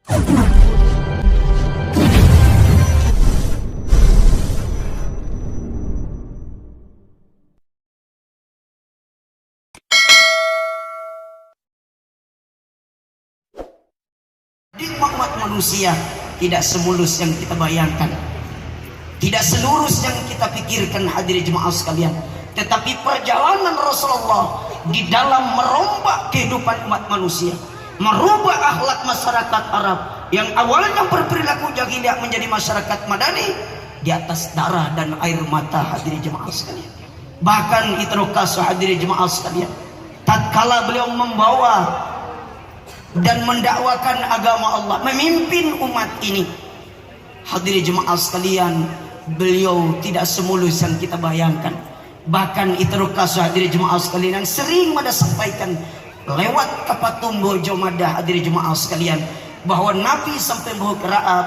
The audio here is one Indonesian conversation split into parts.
Umat manusia tidak semulus yang kita bayangkan, tidak selurus yang kita pikirkan hadirin jemaah sekalian. Tetapi perjalanan Rasulullah di dalam merombak kehidupan umat manusia, merubah akhlak masyarakat Arab yang awalnya berperilaku jahiliyah menjadi masyarakat madani di atas darah dan air mata hadirin jemaah sekalian. Bahkan itu kasus hadirin jemaah sekalian, tatkala beliau membawa dan mendakwakan agama Allah, memimpin umat ini, hadirin jemaah sekalian, beliau tidak semulus yang kita bayangkan. Bahkan itu kasus hadirin jemaah sekalian yang sering Mada sampaikan lewat Kapatum Bojo Mada hadirin jemaah sekalian, bahwa Nabi sampai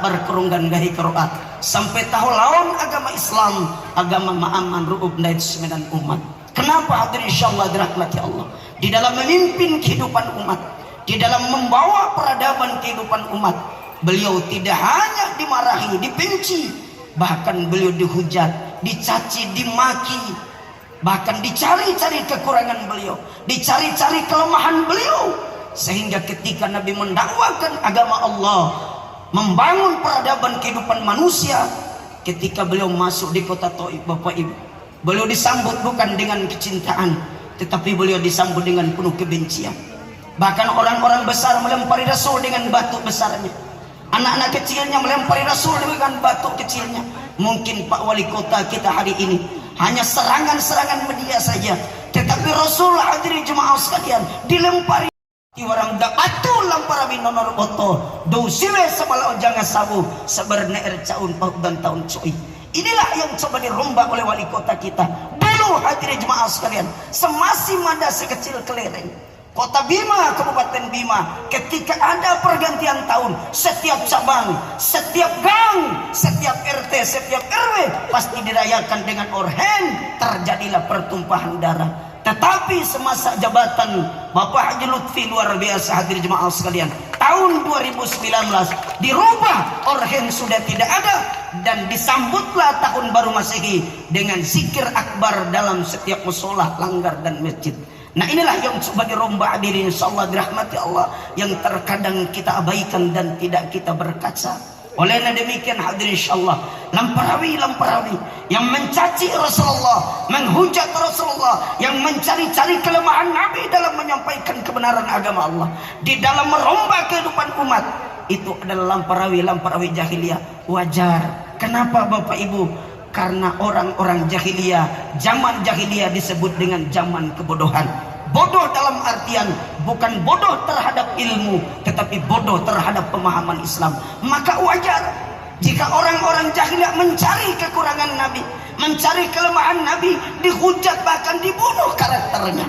berkerunggan gahi keroat sampai tahu lawan agama Islam, agama ma'aman ru'ub naid semedan umat. Kenapa hadirin insyaallah dirahmati Allah? Di dalam memimpin kehidupan umat, di dalam membawa peradaban kehidupan umat, beliau tidak hanya dimarahi, dibenci, bahkan beliau dihujat, dicaci, dimaki, bahkan dicari-cari kekurangan beliau, dicari-cari kelemahan beliau, sehingga ketika Nabi mendakwakan agama Allah, membangun peradaban kehidupan manusia, ketika beliau masuk di kota Taif, Bapak Ibu, beliau disambut bukan dengan kecintaan, tetapi beliau disambut dengan penuh kebencian. Bahkan orang-orang besar melempari Rasul dengan batu besarnya, anak-anak kecilnya melempari Rasul dengan batu kecilnya. Mungkin Pak Wali Kota kita hari ini hanya serangan-serangan media saja, tetapi Rasul hadirin jemaah sekalian dilempari orang batu lamparawi nonor boto dosile sabala jangan sabu seberneer caun paut dan tahun cuy. Inilah yang coba dirombak oleh wali kota kita dulu hadirin jemaah sekalian, semasih Mada sekecil kelereng Kota Bima, Kabupaten Bima, ketika ada pergantian tahun, setiap cabang, setiap gang, setiap RT, setiap RW pasti dirayakan dengan orhen, terjadilah pertumpahan darah. Tetapi semasa jabatan Bapak Haji Lutfi luar biasa hadirin jemaah sekalian, tahun 2019 dirubah, orhen sudah tidak ada, dan disambutlah tahun baru Masehi dengan zikir akbar dalam setiap musola, langgar dan masjid. Nah inilah yang coba dirombak hadirin insyaallah dirahmati Allah, yang terkadang kita abaikan dan tidak kita berkaca. Oleh demikian hadirin insyaallah, lamparawi yang mencaci Rasulullah, menghujat Rasulullah, yang mencari-cari kelemahan Nabi dalam menyampaikan kebenaran agama Allah, di dalam merombak kehidupan umat, itu adalah lamparawi jahiliyah. Wajar. Kenapa Bapak Ibu? Karena orang-orang jahiliyah, zaman jahiliyah disebut dengan zaman kebodohan. Bodoh dalam artian bukan bodoh terhadap ilmu, tetapi bodoh terhadap pemahaman Islam. Maka wajar jika orang-orang jahiliyah mencari kekurangan Nabi, mencari kelemahan Nabi, dihujat bahkan dibunuh karakternya.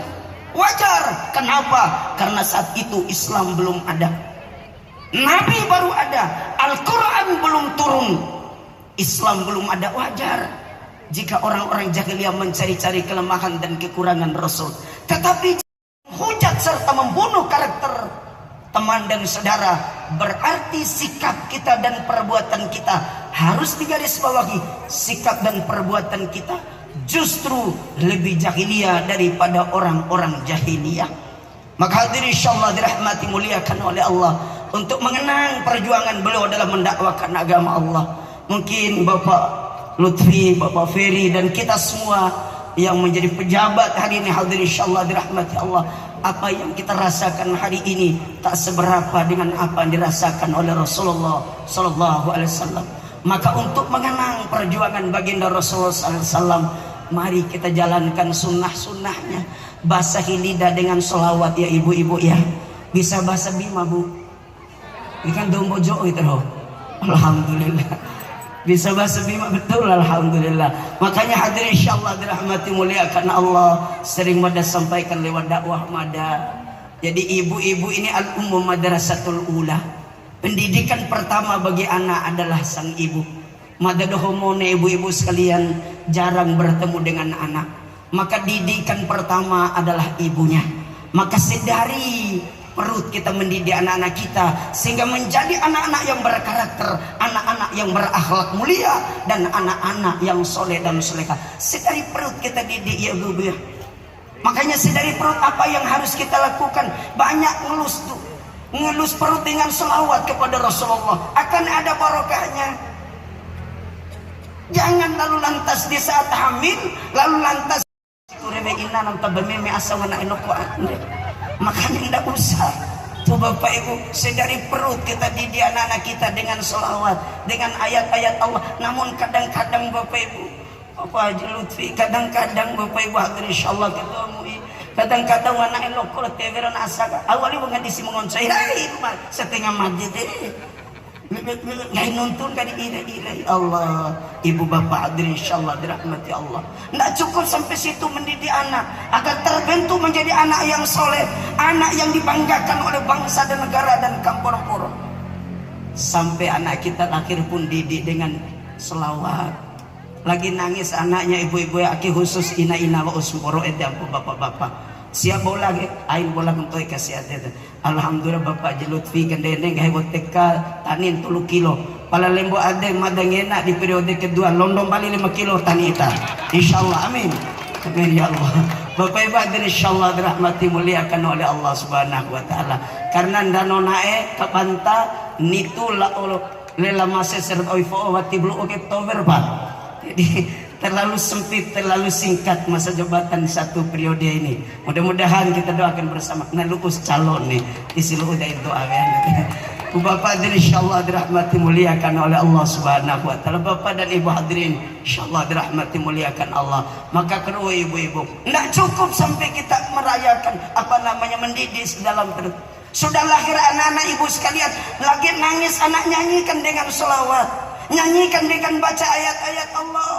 Wajar. Kenapa? Karena saat itu Islam belum ada, Nabi baru ada, Al-Quran belum turun, Islam belum ada. Wajar jika orang-orang jahiliyah mencari-cari kelemahan dan kekurangan Rasul. Tetapi hujat serta membunuh karakter teman dan saudara, berarti sikap kita dan perbuatan kita harus digarisbawahi. Sikap dan perbuatan kita justru lebih jahiliyah daripada orang-orang jahiliyah. Maka hadirin insyaallah dirahmati muliakan oleh Allah, untuk mengenang perjuangan beliau dalam mendakwakan agama Allah. Mungkin Bapak Lutfi, Bapak Ferry, dan kita semua yang menjadi pejabat hari ini hadirin insyaallah dirahmati Allah, apa yang kita rasakan hari ini tak seberapa dengan apa yang dirasakan oleh Rasulullah sallallahu alaihi wasallam. Maka untuk mengenang perjuangan baginda Rasulullah sallallahu alaihi wasallam, mari kita jalankan sunnah-sunnahnya. Basahi lidah dengan sholawat ya ibu-ibu ya. Bisa bahasa Bima Bu? Ikan dombojo itu loh. Alhamdulillah. Bisa bahasa Bima betul, alhamdulillah. Makanya hadirin insyaallah dirahmati muliakan Allah, sering Mada sampaikan lewat dakwah Mada. Jadi ibu-ibu ini al-ummah madrasatul ula. Pendidikan pertama bagi anak adalah sang ibu. Mada dohomone ibu-ibu sekalian jarang bertemu dengan anak, maka didikan pertama adalah ibunya. Maka sedari perut kita mendidik anak-anak kita sehingga menjadi anak-anak yang berkarakter, anak-anak yang berakhlak mulia, dan anak-anak yang soleh dan solehah. Sedari perut kita didik ya Bu. Makanya sedari perut apa yang harus kita lakukan? Banyak ngelus perut dengan selawat kepada Rasulullah, akan ada barokahnya. Jangan lalu lantas di saat hamil, lalu lantas makanya tidak usah. Tuh Bapak Ibu, sedari perut kita didik anak-anak kita dengan selawat, dengan ayat-ayat Allah. Namun kadang-kadang Bapak Ibu, Bapak Haji Lutfi, kadang-kadang Bapak Ibu hadirin insyaallah ketemu, kadang-kadang anak elok kalau teveran asaka awalnya mengadisi mengoncai setengah masjid nggak nonton kan ira-ira Allah. Ibu bapak hadirin insyaallah dirahmati Allah, nggak cukup sampai situ mendidik anak agar terbentuk menjadi anak yang soleh, anak yang dibanggakan oleh bangsa dan negara dan kampung-kampung. Sampai anak kita lahir pun didik dengan selawat. Lagi nangis anaknya, ibu-ibu aki khusus ina-ina lo usmoro edampu bapak-bapak siap bola ain bola untuk kasih ada. Alhamdulillah Bapak Haji Lutfi kendene gawe teka tanin 30 kilo. Pala lembo ada madang enak di periode kedua london bali 5 kilo tani ita. Insyaallah amin. Amin ya Allah. Bapak Ibu hadirin insyaallah dirahmati muliakan oleh Allah Subhanahu wa taala. Karena danonae kabanta nitu la lela mase seret oifo wati blu Oktober Pak. Jadi terlalu sempit, terlalu singkat masa jabatan satu periode ini. Mudah-mudahan kita doakan bersama. Nah lupus calon nih, isi lu udah doa ya. Bapak hadirin insyaallah dirahmati muliakan oleh Allah Subhanahu wa taala. Bapak dan Ibu hadirin insyaallah dirahmati muliakan Allah. Maka kedua ibu-ibu, enggak cukup sampai kita merayakan mendidik dalam perut. Sudah lahir anak-anak ibu sekalian, lagi nangis anak nyanyikan dengan selawat, nyanyikan dengan baca ayat-ayat Allah.